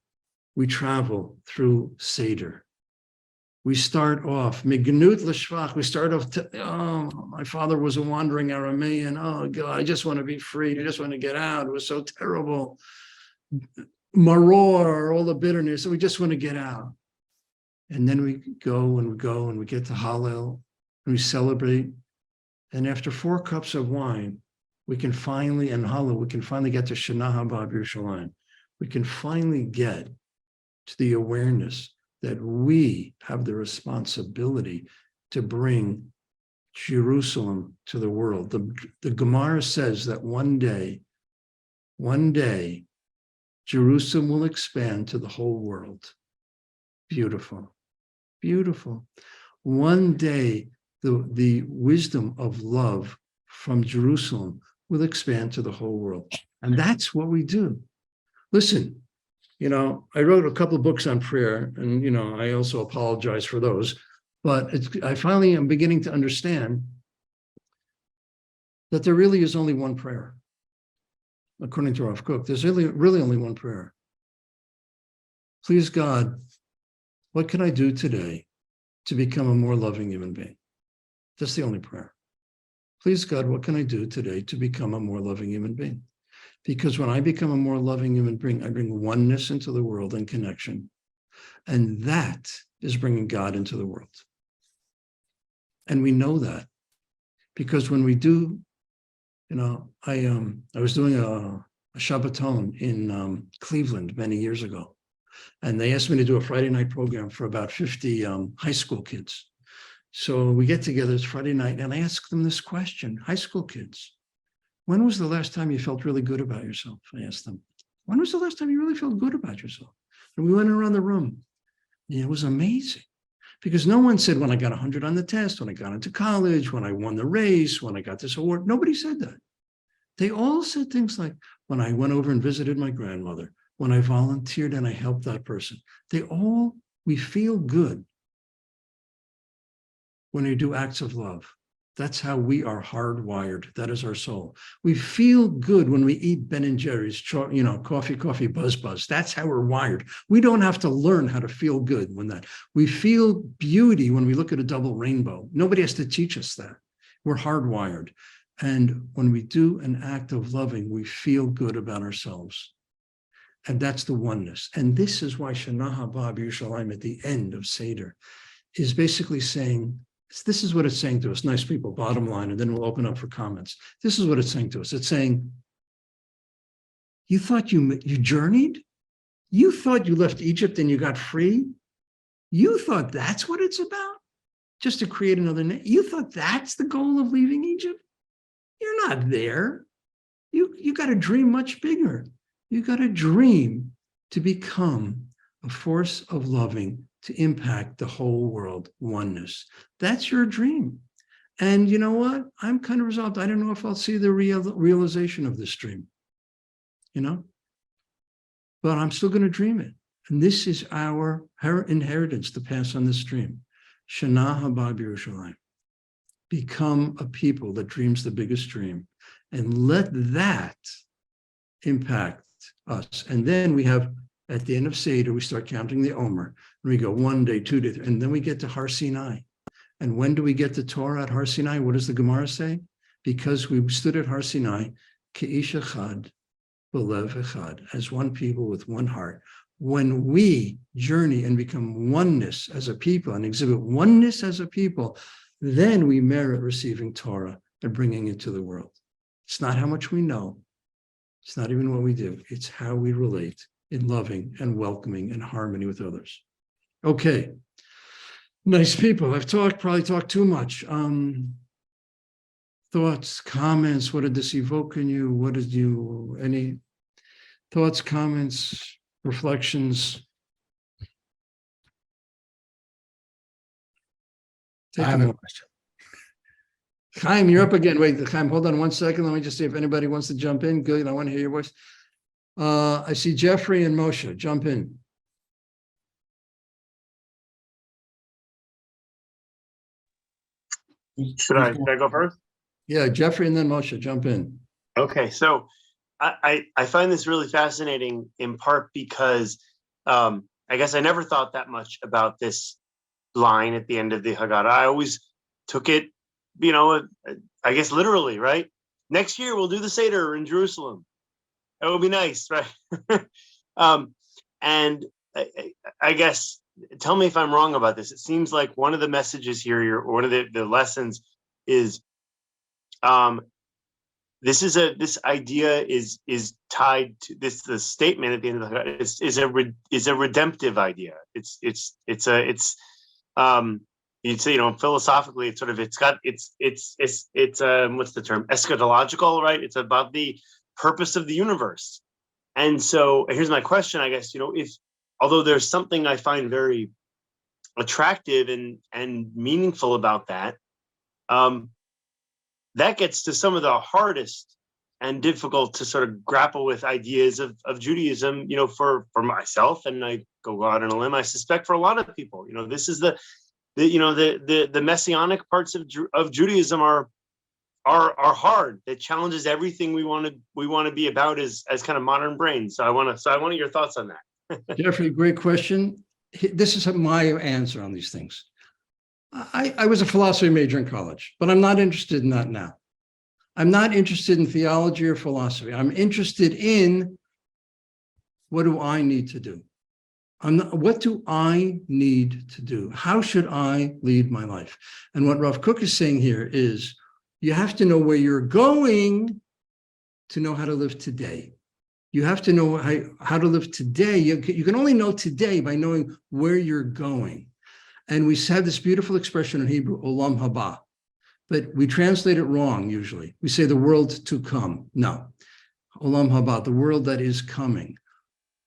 we travel through Seder. We start off, mignut l'shvach, we start off, my father was a wandering Aramean, oh God, I just want to be free, I just want to get out, it was so terrible. Maror, all the bitterness, we just want to get out. And then we go and we get to Hallel, and we celebrate. And after 4 cups of wine, we can finally, and Hallel, we can finally get to Shana Haba Yerushalayim. We can finally get to the awareness that we have the responsibility to bring Jerusalem to the world. The Gemara says that one day, Jerusalem will expand to the whole world. Beautiful, beautiful. One day, the wisdom of love from Jerusalem will expand to the whole world. And that's what we do. Listen, I wrote a couple of books on prayer, and, I also apologize for those, but I finally am beginning to understand that there really is only one prayer. According to Rav Kook, there's really only one prayer. Please, God, what can I do today to become a more loving human being? That's the only prayer. Please, God, what can I do today to become a more loving human being? Because when I become a more loving human being, I bring oneness into the world and connection. And that is bringing God into the world. And we know that because when we do, I was doing a Shabbaton in Cleveland many years ago. And they asked me to do a Friday night program for about 50 high school kids. So we get together, it's Friday night, and I ask them this question, high school kids, when was the last time you felt really good about yourself? I asked them, when was the last time you really felt good about yourself? And we went around the room. And it was amazing because no one said when I got 100 on the test, when I got into college, when I won the race, when I got this award. Nobody said that. They all said things like when I went over and visited my grandmother, when I volunteered and I helped that person. We feel good when we do acts of love. That's how we are hardwired. That is our soul. We feel good when we eat Ben & Jerry's, coffee, buzz. That's how we're wired. We don't have to learn how to feel good we feel beauty when we look at a double rainbow. Nobody has to teach us that. We're hardwired. And when we do an act of loving, we feel good about ourselves. And that's the oneness. And this is why Shana Haba B'Yerushalayim at the end of Seder is basically saying, this is what it's saying to us, nice people, bottom line, and then we'll open up for comments. This is what it's saying to us. It's saying, you thought you journeyed? You thought you left Egypt and you got free? You thought that's what it's about? Just to create another name? You thought that's the goal of leaving Egypt? You're not there. You got to dream much bigger. You got to dream to become a force of loving to impact the whole world, oneness. That's your dream. And you know what? I'm kind of resolved. I don't know if I'll see the realization of this dream, but I'm still going to dream it. And this is our inheritance to pass on this dream. Shana Haba B'Yerushalayim. Become a people that dreams the biggest dream and let that impact us. And then we have, at the end of Seder, we start counting the Omer. And we go 1 day, 2 days, and then we get to Har Sinai. And when do we get the Torah at Har Sinai? What does the Gemara say? Because we stood at Har Sinai, Ke'ish Echad, B'lev Echad, as one people with one heart. When we journey and become oneness as a people and exhibit oneness as a people, then we merit receiving Torah and bringing it to the world. It's not how much we know. It's not even what we do. It's how we relate in loving and welcoming and harmony with others. Okay. Nice people. I've probably talked too much. Thoughts, comments, what did this evoke in you? Any thoughts, comments, reflections? I have a question. Chaim, you're up again. Wait, Chaim, hold on 1 second. Let me just see if anybody wants to jump in. Good, I want to hear your voice. I see Jeffrey and Moshe. Jump in. Should I go first? Yeah, Jeffrey and then Moshe. Jump in. Okay, so I find this really fascinating in part because I guess I never thought that much about this line at the end of the Haggadah. I always took it, I guess literally, right? Next year we'll do the Seder in Jerusalem. That would be nice, right? And I guess, tell me if I'm wrong about this. It seems like one of the messages here, or one of the lessons is, this idea is tied to this. The statement at the end of the Haggadah is a redemptive idea. It's you'd say, philosophically, it's what's the term? Eschatological, right? It's about the purpose of the universe. And so here's my question, I guess, although there's something I find very attractive and meaningful about that, that gets to some of the hardest and difficult to sort of grapple with ideas of Judaism, for myself, and I go out on a limb, I suspect for a lot of people. This is the messianic parts of Judaism are hard. That challenges everything we want to be about as kind of modern brains. So I want your thoughts on that. Jeffrey, great question. This is my answer on these things. I was a philosophy major in college, but I'm not interested in that now. I'm not interested in theology or philosophy. I'm interested in what do I need to do? What do I need to do? How should I lead my life? And what Rav Kook is saying here is you have to know where you're going to know how to live today. You have to know how to live today. You can only know today by knowing where you're going. And we have this beautiful expression in Hebrew, olam haba, but we translate it wrong usually. We say the world to come. No, olam haba, the world that is coming.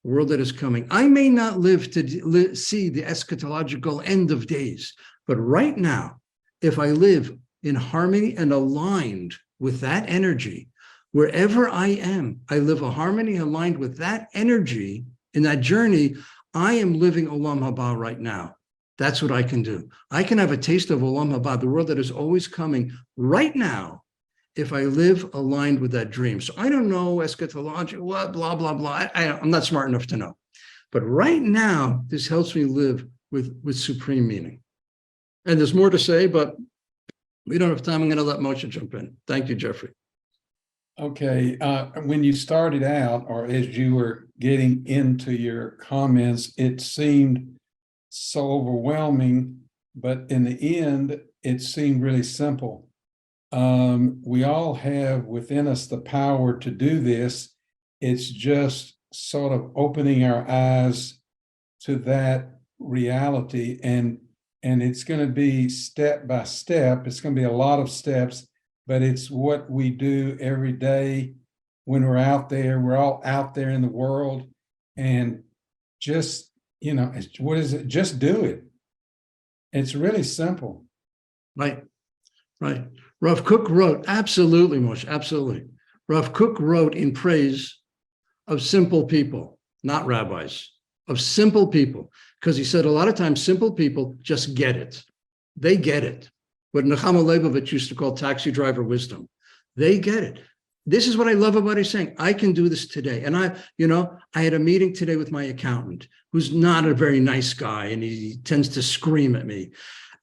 The world that is coming. I may not live to see the eschatological end of days, but right now, if I live in harmony and aligned with that energy, wherever I am, I live a harmony aligned with that energy in that journey. I am living olam haba right now. That's what I can do. I can have a taste of olam haba, the world that is always coming right now, if I live aligned with that dream. So I don't know eschatology, what, blah, blah, blah. I'm not smart enough to know. But right now, this helps me live with supreme meaning. And there's more to say, but we don't have time. I'm going to let Moshe jump in. Thank you, Jeffrey. Okay, when you started out, or as you were getting into your comments, it seemed so overwhelming, but in the end, it seemed really simple. We all have within us the power to do this. It's just sort of opening our eyes to that reality, and it's going to be step by step. It's going to be a lot of steps, but it's what we do every day when we're out there. We're all out there in the world, and just, what is it? Just do it. It's really simple. Right. Rav Kook wrote, absolutely, Moshe, absolutely. Rav Kook wrote in praise of simple people, not rabbis, of simple people, because he said a lot of times simple people just get it. They get it. What Nechama Leibovitz used to call taxi driver wisdom. They get it. This is what I love about his saying, I can do this today. And I had a meeting today with my accountant, who's not a very nice guy, and he tends to scream at me.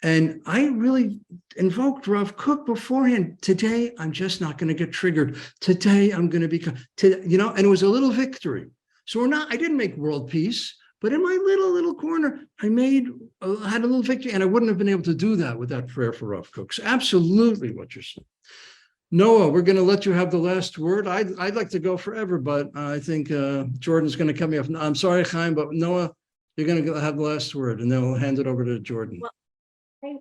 And I really invoked Rav Kook beforehand. Today, I'm just not going to get triggered. Today, I'm going to become, and it was a little victory. So I didn't make world peace, but in my little corner, I had a little victory, and I wouldn't have been able to do that without prayer for Rav Kook. So absolutely what you're saying. Noah, we're going to let you have the last word. I'd like to go forever, but I think Jordan's going to cut me off. I'm sorry, Chaim, but Noah, you're going to have the last word, and then we'll hand it over to Jordan.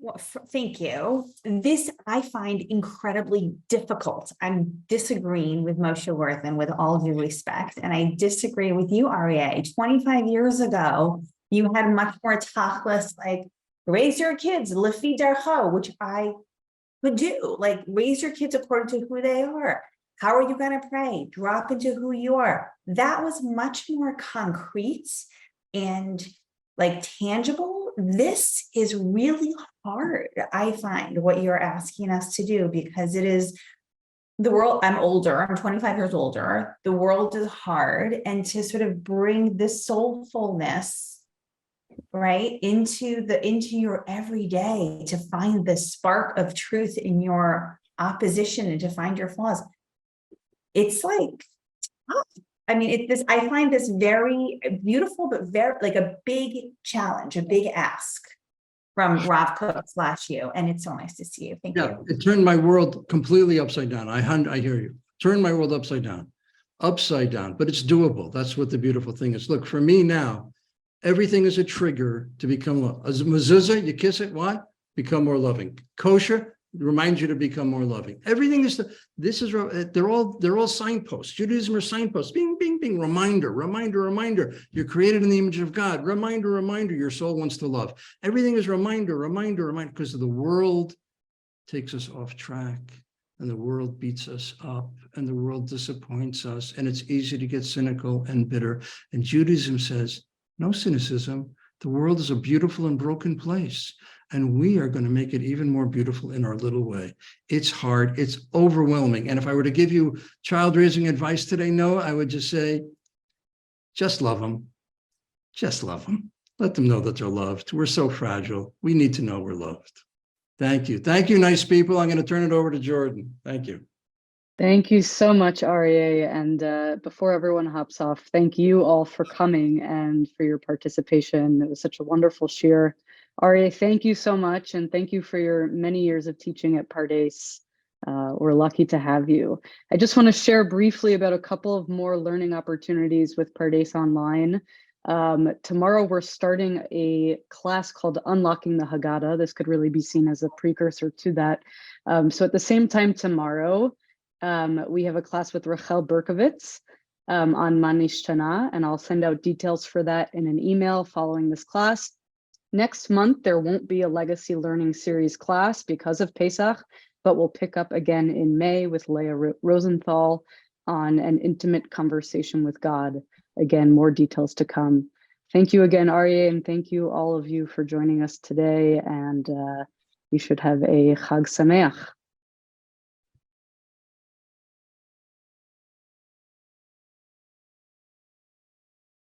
Well, thank you. This I find incredibly difficult. I'm disagreeing with Moshe Worthen with all due respect, and I disagree with you, Aryeh. 25 years ago, you had much more tachlis, like raise your kids, lefi darcho, which I would do, like raise your kids according to who they are. How are you going to pray? Drop into who you are. That was much more concrete and like tangible. This is really hard, I find, what you're asking us to do, because it is the world. I'm older, I'm 25 years older. The world is hard, and to sort of bring this soulfulness right into your everyday, to find the spark of truth in your opposition and to find your flaws. It's like tough. I mean, I find this very beautiful, but very like a big challenge, a big ask from Rav Kook / you. And it's so nice to see you. Thank you. It turned my world completely upside down. I hear you. Turned my world upside down, but it's doable. That's what the beautiful thing is. Look, for me now, everything is a trigger to become love. As mezuzah, you kiss it, what? Become more loving. Kosher reminds you to become more loving. Everything is they're all signposts. Judaism are signposts. Bing, bing, bing. Reminder. You're created in the image of God. Reminder. Your soul wants to love. Everything is reminder. Because the world takes us off track, and the world beats us up, and the world disappoints us, and it's easy to get cynical and bitter. And Judaism says, no cynicism. The world is a beautiful and broken place, and we are going to make it even more beautiful in our little way. It's hard. It's overwhelming. And if I were to give you child raising advice today, Noah, I would just say, just love them. Just love them. Let them know that they're loved. We're so fragile. We need to know we're loved. Thank you. Thank you, nice people. I'm going to turn it over to Jordan. Thank you. Thank you so much, Aryeh. And before everyone hops off, thank you all for coming and for your participation. It was such a wonderful shiur. Aryeh, thank you so much. And thank you for your many years of teaching at Pardes. We're lucky to have you. I just want to share briefly about a couple of more learning opportunities with Pardes Online. Tomorrow we're starting a class called Unlocking the Haggadah. This could really be seen as a precursor to that. So at the same time tomorrow, we have a class with Rachel Berkovitz on Manishtana, and I'll send out details for that in an email following this class. Next month, there won't be a Legacy Learning Series class because of Pesach, but we'll pick up again in May with Leah Rosenthal on an intimate conversation with God. Again, more details to come. Thank you again, Aryeh, and thank you all of you for joining us today, and you should have a Chag Sameach.